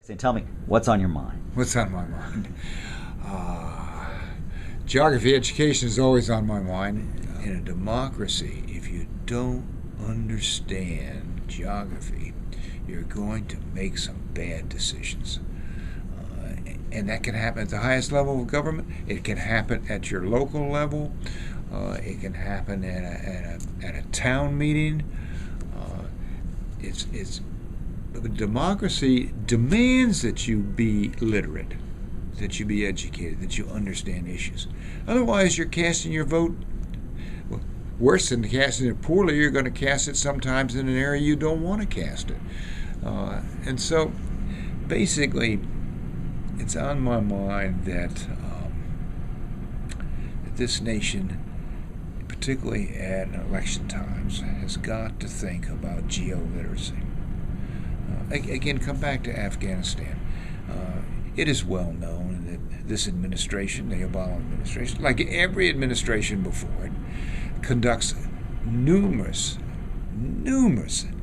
So tell me, what's on your mind? What's on my mind? Uh, Geography education is always on my mind. In a democracy, if you don't understand geography, you're going to make some bad decisions. And that can happen at the highest level of government. It can happen at your local level. It can happen at a town meeting. It's democracy demands that you be literate, that you be educated, that you understand issues. Otherwise, you're casting your vote. Well, worse than casting it poorly, you're going to cast it sometimes in an area you don't want to cast it. And so, basically, it's on my mind that this nation, particularly at election times, has got to think about geoliteracy. Again, come back to Afghanistan. It is well known that this administration, the Obama administration, like every administration before it, conducts numerous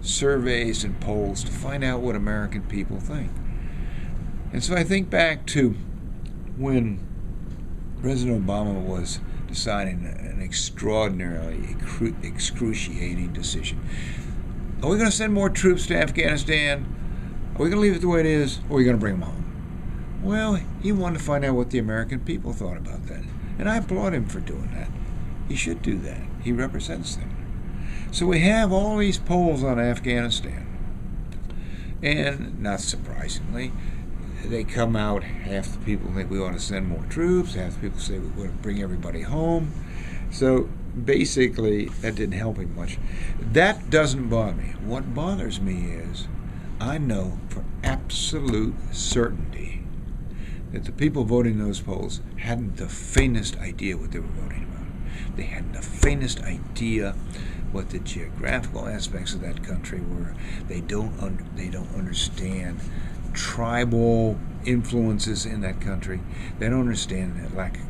surveys and polls to find out what American people think. And so I think back to when President Obama was deciding an extraordinarily excruciating decision. Are we going to send more troops to Afghanistan? Are we going to leave it the way it is? Or are we going to bring them home? Well, he wanted to find out what the American people thought about that. And I applaud him for doing that. He should do that. He represents them. So we have all these polls on Afghanistan. And not surprisingly, they come out, half the people think we ought to send more troops, half the people say we ought to bring everybody home. So basically, that didn't help him much. That doesn't bother me. What bothers me is I know for absolute certainty that the people voting those polls hadn't the faintest idea what they were voting about. They hadn't the faintest idea what the geographical aspects of that country were. They don't understand tribal influences in that country. They don't understand the lack of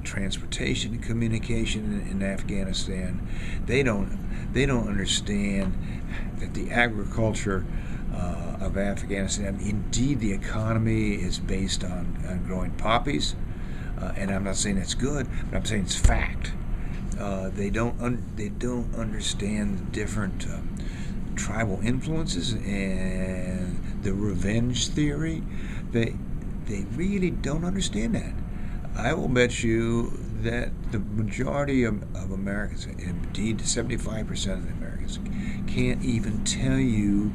transportation and communication in Afghanistan. They don't understand that the agriculture of Afghanistan, indeed the economy, is based on growing poppies. And I'm not saying it's good, but I'm saying it's fact. They don't understand the different tribal influences and the revenge theory. They really don't understand that. I will bet you that the majority of Americans, indeed 75% of the Americans, can't even tell you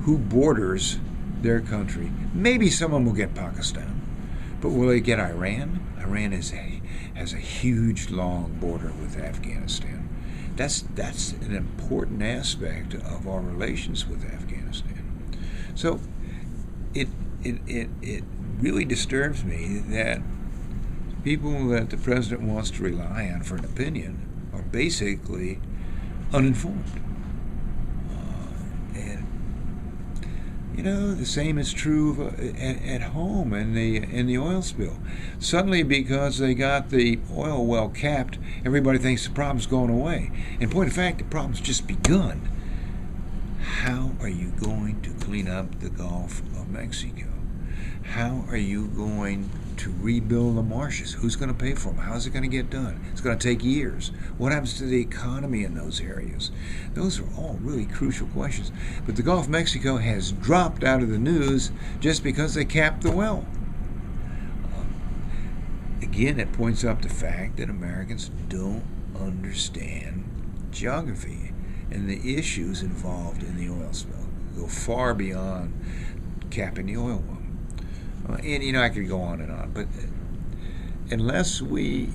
who borders their country. Maybe some of them will get Pakistan, but will they get Iran? Iran has a huge, long border with Afghanistan. That's an important aspect of our relations with Afghanistan. So it really disturbs me that people that the president wants to rely on for an opinion are basically uninformed. And the same is true at home in the oil spill. Suddenly, because they got the oil well capped, everybody thinks the problem's going away. In point of fact, the problem's just begun. How are you going to clean up the Gulf of Mexico? How are you going to rebuild the marshes? Who's going to pay for them? How's it going to get done? It's going to take years. What happens to the economy in those areas? Those are all really crucial questions. But the Gulf of Mexico has dropped out of the news just because they capped the well. Again, it points up the fact that Americans don't understand geography and the issues involved in the oil spill. Go far beyond capping the oil well. And I could go on and on, but unless we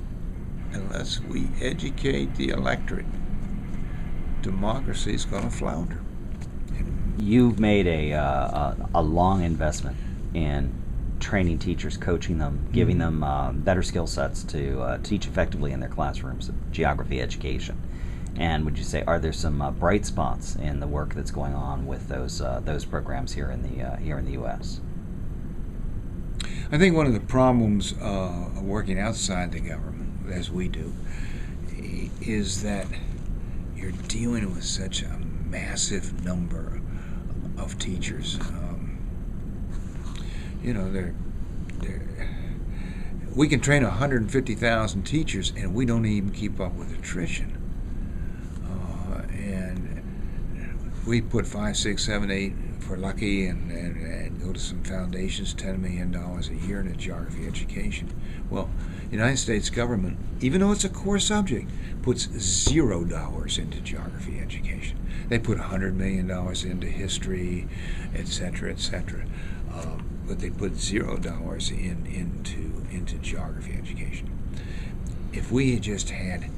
educate the electorate, democracy is going to flounder. You've made a long investment in training teachers, coaching them, giving them better skill sets to teach effectively in their classrooms, geography education. And would you say, are there some bright spots in the work that's going on with those programs here in the U.S.? I think one of the problems of working outside the government, as we do, is that you're dealing with such a massive number of teachers. you know, we can train 150,000 teachers, and we don't even keep up with attrition. And we put 5, 6, 7, 8, if we're lucky, and go to some foundations, $10 million a year into geography education. Well, the United States government, even though it's a core subject, puts $0 into geography education. They put $100 million into history, etc., etc. But they put $0 into geography education. If we had just had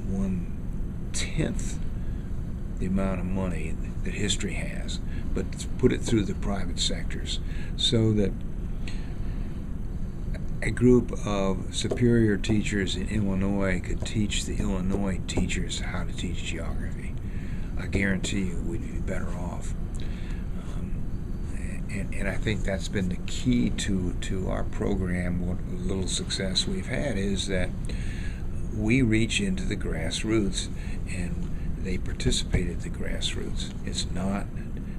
1/10 the amount of money that history has, but put it through the private sectors, so that a group of superior teachers in Illinois could teach the Illinois teachers how to teach geography, I guarantee you we'd be better off. And I think that's been the key to our program. What little success we've had is that we reach into the grassroots, and they participate at the grassroots. It's not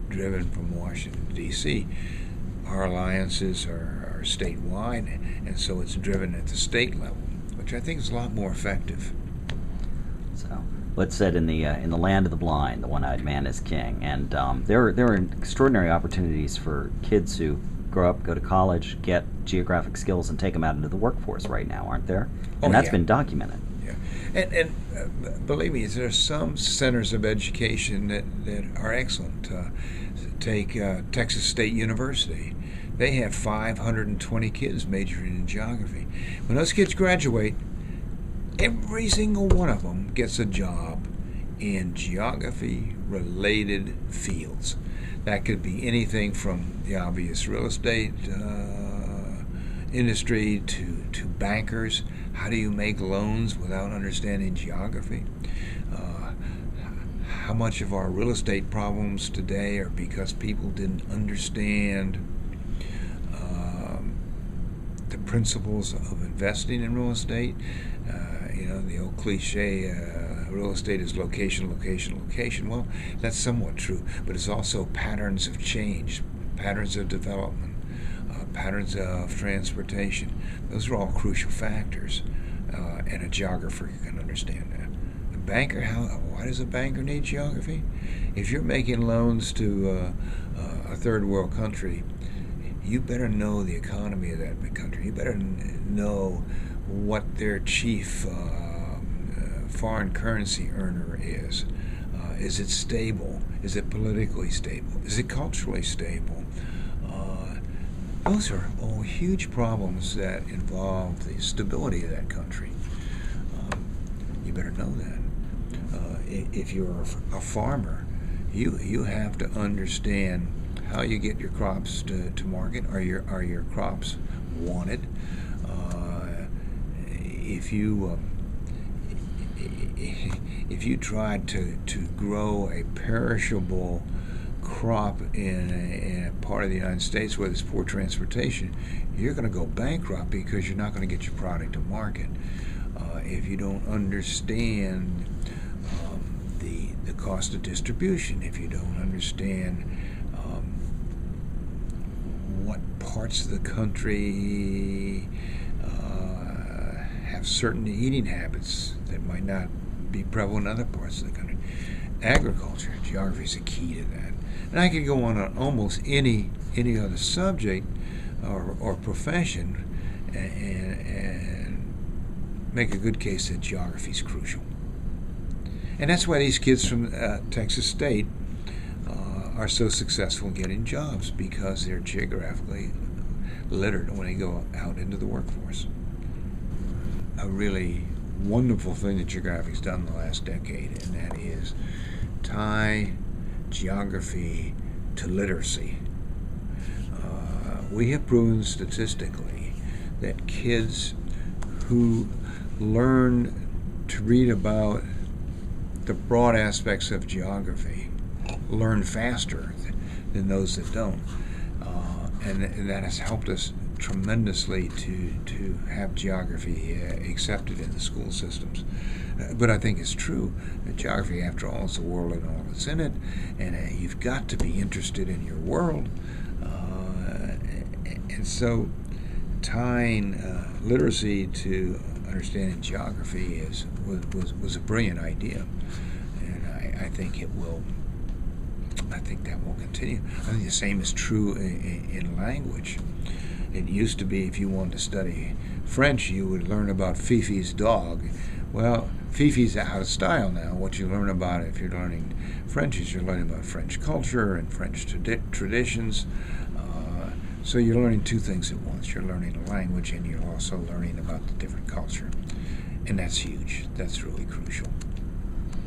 driven from Washington, D.C. Our alliances are statewide, and so it's driven at the state level, which I think is a lot more effective. So, what's said in the land of the blind, the one-eyed man is king, and there are extraordinary opportunities for kids who grow up, go to college, get geographic skills, and take them out into the workforce right now, aren't there? And that's been documented. Yeah, and believe me, there are some centers of education that are excellent. Take Texas State University. They have 520 kids majoring in geography. When those kids graduate, every single one of them gets a job in geography-related fields. That could be anything from the obvious real estate industry to bankers. How do you make loans without understanding geography? How much of our real estate problems today are because people didn't understand the principles of investing in real estate? The old cliche, real estate is location, location, location. Well, that's somewhat true, but it's also patterns of change, patterns of development, patterns of transportation. Those are all crucial factors, and a geographer can understand that. A banker, why does a banker need geography? If you're making loans to a third world country, you better know the economy of that country. You better know what their chief foreign currency earner is. Is it stable? Is it politically stable? Is it culturally stable? Those are all huge problems that involve the stability of that country. You better know that. If you're a farmer, you have to understand how you get your crops to market. Are your crops wanted? If you tried to grow a perishable crop in a part of the United States where there's poor transportation, you're going to go bankrupt because you're not going to get your product to market. If you don't understand the cost of distribution, if you don't understand what parts of the country have certain eating habits that might not be prevalent in other parts of the country. Agriculture, geography is a key to that. And I could go on almost any other subject or profession and make a good case that geography is crucial. And that's why these kids from Texas State are so successful in getting jobs, because they're geographically literate when they go out into the workforce. A really wonderful thing that geography's done in the last decade, and that is tie geography to literacy. We have proven statistically that kids who learn to read about the broad aspects of geography learn faster than those that don't. And that has helped us tremendously to have geography accepted in the school systems. But I think it's true that geography, after all, is the world and all that's in it, and you've got to be interested in your world, And so tying literacy to understanding geography was a brilliant idea, and I think it will. I think that will continue. I think the same is true in language. It used to be if you wanted to study French, you would learn about Fifi's dog. Well, Fifi's out of style now. What you learn about if you're learning French is you're learning about French culture and French traditions. So you're learning two things at once. You're learning a language and you're also learning about the different culture. And that's huge. That's really crucial.